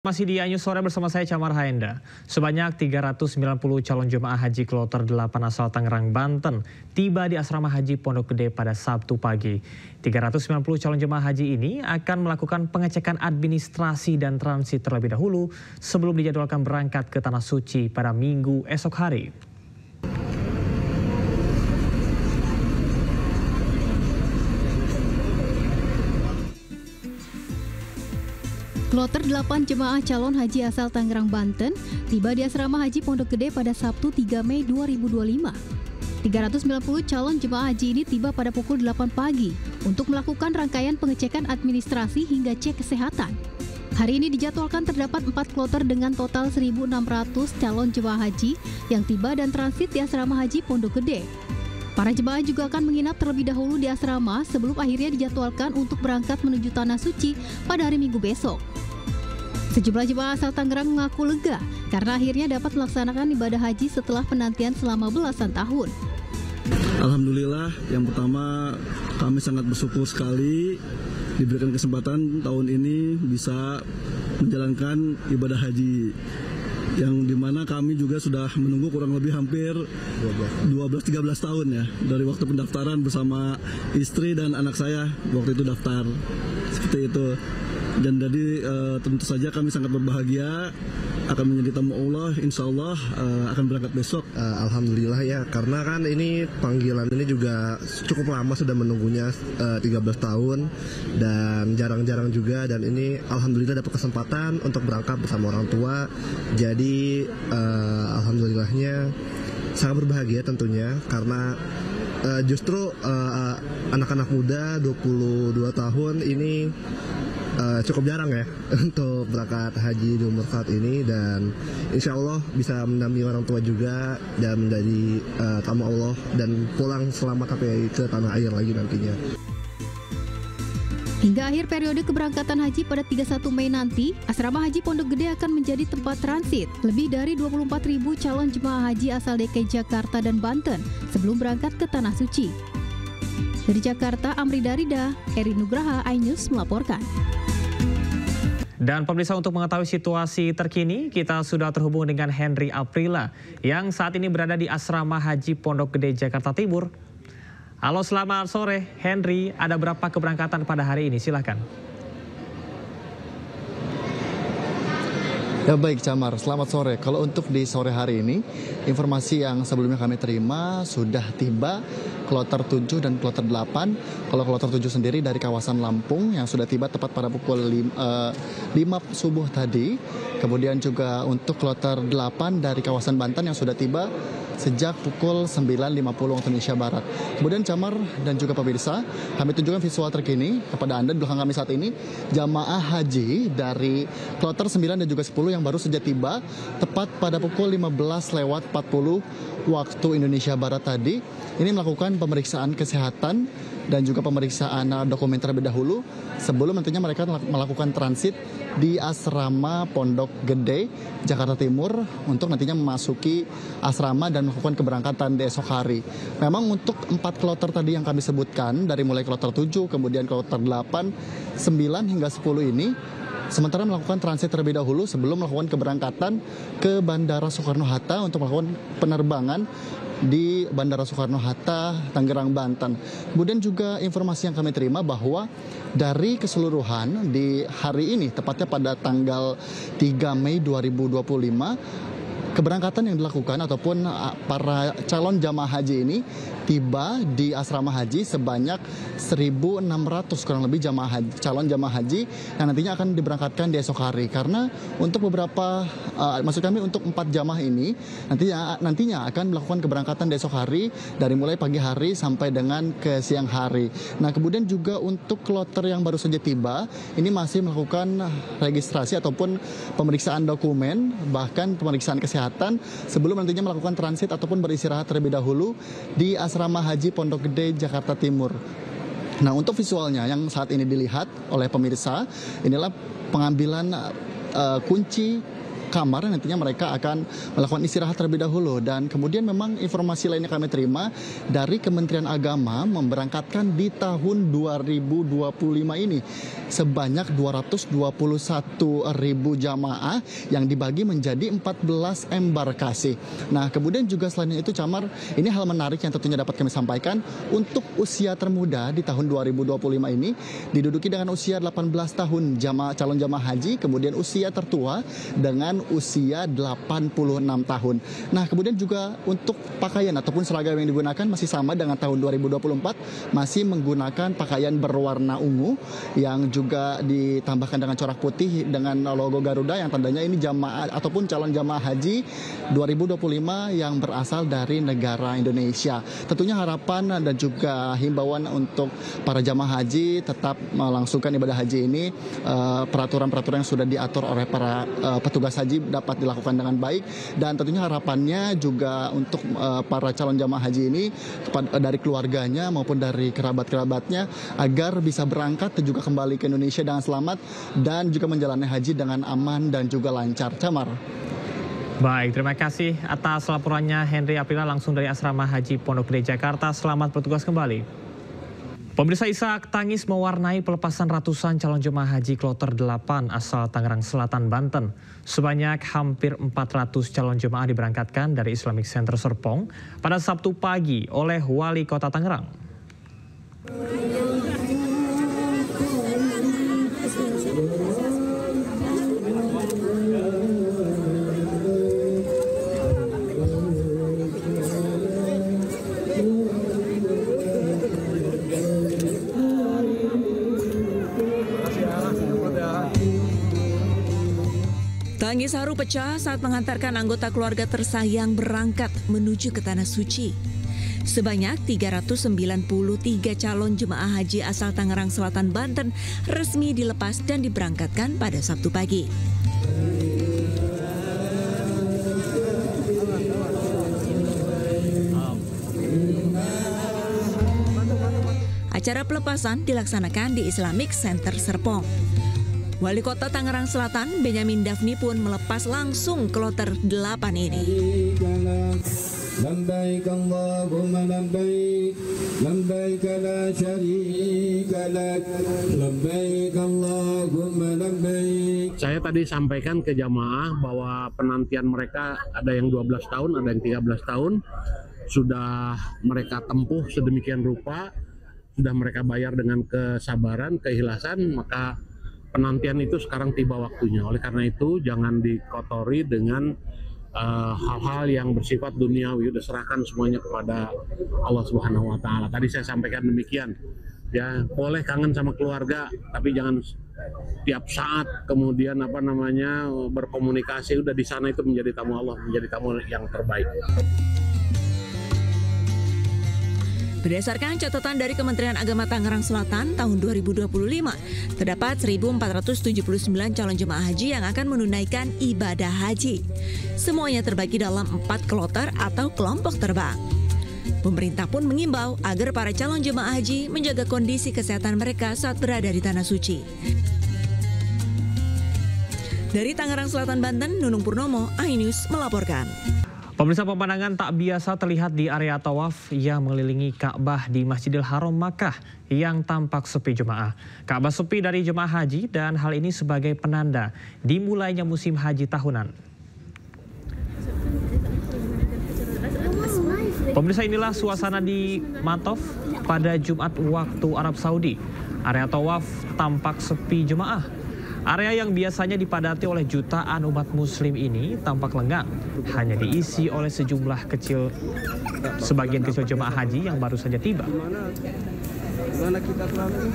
Masih di Anyu Sore bersama saya Camar Haenda. Sebanyak 390 calon jemaah haji kloter 8 asal Tangerang, Banten tiba di asrama haji Pondok Gede pada Sabtu pagi. 390 calon jemaah haji ini akan melakukan pengecekan administrasi dan transit terlebih dahulu sebelum dijadwalkan berangkat ke Tanah Suci pada Minggu esok hari. Kloter 8 jemaah calon haji asal Tangerang, Banten tiba di asrama haji Pondok Gede pada Sabtu 3 Mei 2025. 390 calon jemaah haji ini tiba pada pukul 8 pagi untuk melakukan rangkaian pengecekan administrasi hingga cek kesehatan. Hari ini dijadwalkan terdapat 4 kloter dengan total 1.600 calon jemaah haji yang tiba dan transit di asrama haji Pondok Gede. Para jemaah juga akan menginap terlebih dahulu di asrama sebelum akhirnya dijadwalkan untuk berangkat menuju Tanah Suci pada hari Minggu besok. Sejumlah jemaah asal Tangerang mengaku lega karena akhirnya dapat melaksanakan ibadah haji setelah penantian selama belasan tahun. Alhamdulillah, yang pertama kami sangat bersyukur sekali diberikan kesempatan tahun ini bisa menjalankan ibadah haji. Yang dimana kami juga sudah menunggu kurang lebih hampir 12-13 tahun ya, dari waktu pendaftaran bersama istri dan anak saya waktu itu daftar, seperti itu. Dan jadi tentu saja kami sangat berbahagia akan menjadi tamu Allah, insya Allah akan berangkat besok. Alhamdulillah ya, karena kan ini panggilan ini juga cukup lama sudah menunggunya 13 tahun dan jarang-jarang juga, dan ini Alhamdulillah dapat kesempatan untuk berangkat bersama orang tua. Jadi Alhamdulillahnya sangat berbahagia tentunya, karena justru anak-anak muda 22 tahun ini cukup jarang ya untuk berangkat haji di umur saat ini, dan insya Allah bisa mendampingi orang tua juga dan menjadi tamu Allah dan pulang selamat sampai ke tanah air lagi nantinya. Hingga akhir periode keberangkatan haji pada 31 Mei nanti, asrama haji Pondok Gede akan menjadi tempat transit lebih dari 24.000 calon jemaah haji asal DKI Jakarta dan Banten sebelum berangkat ke Tanah Suci. Dari Jakarta, Amri Darida, Eri Nugraha, iNews melaporkan. Dan pemirsa, untuk mengetahui situasi terkini, kita sudah terhubung dengan Henry Aprila yang saat ini berada di asrama haji Pondok Gede, Jakarta Timur. Halo, selamat sore Henry, ada berapa keberangkatan pada hari ini? Silahkan. Ya baik Camar, selamat sore. Kalau untuk di sore hari ini, informasi yang sebelumnya kami terima sudah tiba kloter 7 dan kloter 8. Kalau kloter 7 sendiri dari kawasan Lampung yang sudah tiba tepat pada pukul 5 subuh tadi. Kemudian juga untuk kloter 8 dari kawasan Banten yang sudah tiba sejak pukul 9.50 waktu Indonesia Barat. Kemudian Camar dan juga pemirsa, kami tunjukkan visual terkini kepada Anda di belakang kami saat ini. Jamaah haji dari kloter 9 dan juga 10 yang baru saja tiba tepat pada pukul 15.40 waktu Indonesia Barat tadi. Ini melakukan pemeriksaan kesehatan dan juga pemeriksaan dokumen terlebih dahulu sebelum nantinya mereka melakukan transit di asrama Pondok Gede, Jakarta Timur untuk nantinya memasuki asrama dan melakukan keberangkatan di esok hari. Memang untuk 4 kloter tadi yang kami sebutkan, dari mulai kloter 7, kemudian kloter 8, 9 hingga 10 ini, sementara melakukan transit terlebih dahulu sebelum melakukan keberangkatan ke Bandara Soekarno-Hatta untuk melakukan penerbangan di Bandara Soekarno-Hatta, Tangerang, Banten. Kemudian juga informasi yang kami terima bahwa dari keseluruhan di hari ini, tepatnya pada tanggal 3 Mei 2025, keberangkatan yang dilakukan ataupun para calon jamaah haji ini tiba di asrama haji sebanyak 1.600 kurang lebih calon jamaah haji yang nantinya akan diberangkatkan di esok hari. Karena untuk beberapa, maksud kami untuk 4 jamaah ini nantinya akan melakukan keberangkatan di esok hari dari mulai pagi hari sampai dengan ke siang hari. Nah, kemudian juga untuk kloter yang baru saja tiba ini masih melakukan registrasi ataupun pemeriksaan dokumen, bahkan pemeriksaan kesehatan sebelum nantinya melakukan transit ataupun beristirahat terlebih dahulu di asrama haji Pondok Gede, Jakarta Timur. Nah, untuk visualnya yang saat ini dilihat oleh pemirsa, inilah pengambilan kunci kamar, nantinya mereka akan melakukan istirahat terlebih dahulu. Dan kemudian memang informasi lainnya kami terima dari Kementerian Agama memberangkatkan di tahun 2025 ini sebanyak 221.000 jamaah yang dibagi menjadi 14 embarkasi. Nah, kemudian juga selain itu, Camar, ini hal menarik yang tentunya dapat kami sampaikan. Untuk usia termuda di tahun 2025 ini diduduki dengan usia 18 tahun calon jamaah haji, kemudian usia tertua dengan usia 86 tahun. Nah, kemudian juga untuk pakaian ataupun seragam yang digunakan masih sama dengan tahun 2024, masih menggunakan pakaian berwarna ungu yang juga ditambahkan dengan corak putih dengan logo Garuda, yang tandanya ini jamaah ataupun calon jamaah haji 2025 yang berasal dari negara Indonesia. Tentunya harapan dan juga himbauan untuk para jamaah haji tetap melangsungkan ibadah haji ini, peraturan-peraturan yang sudah diatur oleh para petugas haji dapat dilakukan dengan baik, dan tentunya harapannya juga untuk para calon jamaah haji ini dari keluarganya maupun dari kerabat-kerabatnya agar bisa berangkat dan juga kembali ke Indonesia dengan selamat dan juga menjalani haji dengan aman dan juga lancar. Camar. Baik, terima kasih atas laporannya Henry Aprila langsung dari Asrama Haji Pondok Gede Jakarta. Selamat bertugas kembali. Pemirsa, isak tangis mewarnai pelepasan ratusan calon jemaah haji kloter 8 asal Tangerang Selatan, Banten. Sebanyak hampir 400 calon jemaah diberangkatkan dari Islamic Center Serpong pada Sabtu pagi oleh Wali Kota Tangerang. Tangis haru pecah saat mengantarkan anggota keluarga tersayang berangkat menuju ke Tanah Suci. Sebanyak 393 calon jemaah haji asal Tangerang Selatan, Banten resmi dilepas dan diberangkatkan pada Sabtu pagi. Acara pelepasan dilaksanakan di Islamic Center Serpong. Wali Kota Tangerang Selatan, Benyamin Dafni pun melepas langsung kloter 8 ini. Lambaik Allahumma lambaik, lambaik la syarika lak, lambaik Allahumma lambaik. Saya tadi sampaikan ke jamaah bahwa penantian mereka ada yang 12 tahun, ada yang 13 tahun. Sudah mereka tempuh sedemikian rupa, sudah mereka bayar dengan kesabaran, keikhlasan, maka penantian itu sekarang tiba waktunya. Oleh karena itu jangan dikotori dengan hal-hal yang bersifat duniawi. Udah serahkan semuanya kepada Allah Subhanahu wa taala. Tadi saya sampaikan demikian. Ya, boleh kangen sama keluarga, tapi jangan tiap saat kemudian berkomunikasi. Udah di sana itu menjadi tamu Allah, menjadi tamu yang terbaik. Berdasarkan catatan dari Kementerian Agama Tangerang Selatan tahun 2025, terdapat 1.479 calon jemaah haji yang akan menunaikan ibadah haji. Semuanya terbagi dalam 4 kloter atau kelompok terbang. Pemerintah pun mengimbau agar para calon jemaah haji menjaga kondisi kesehatan mereka saat berada di Tanah Suci. Dari Tangerang Selatan, Banten, Nunung Purnomo, iNews melaporkan. Pemirsa, pemandangan tak biasa terlihat di area tawaf yang mengelilingi Ka'bah di Masjidil Haram Makkah yang tampak sepi jemaah. Ka'bah sepi dari jemaah haji dan hal ini sebagai penanda dimulainya musim haji tahunan. Pemirsa, inilah suasana di Mataf pada Jumat waktu Arab Saudi. Area tawaf tampak sepi jemaah. Area yang biasanya dipadati oleh jutaan umat muslim ini tampak lengang, hanya diisi oleh sebagian kecil jemaah haji yang baru saja tiba. Mana kita selalu?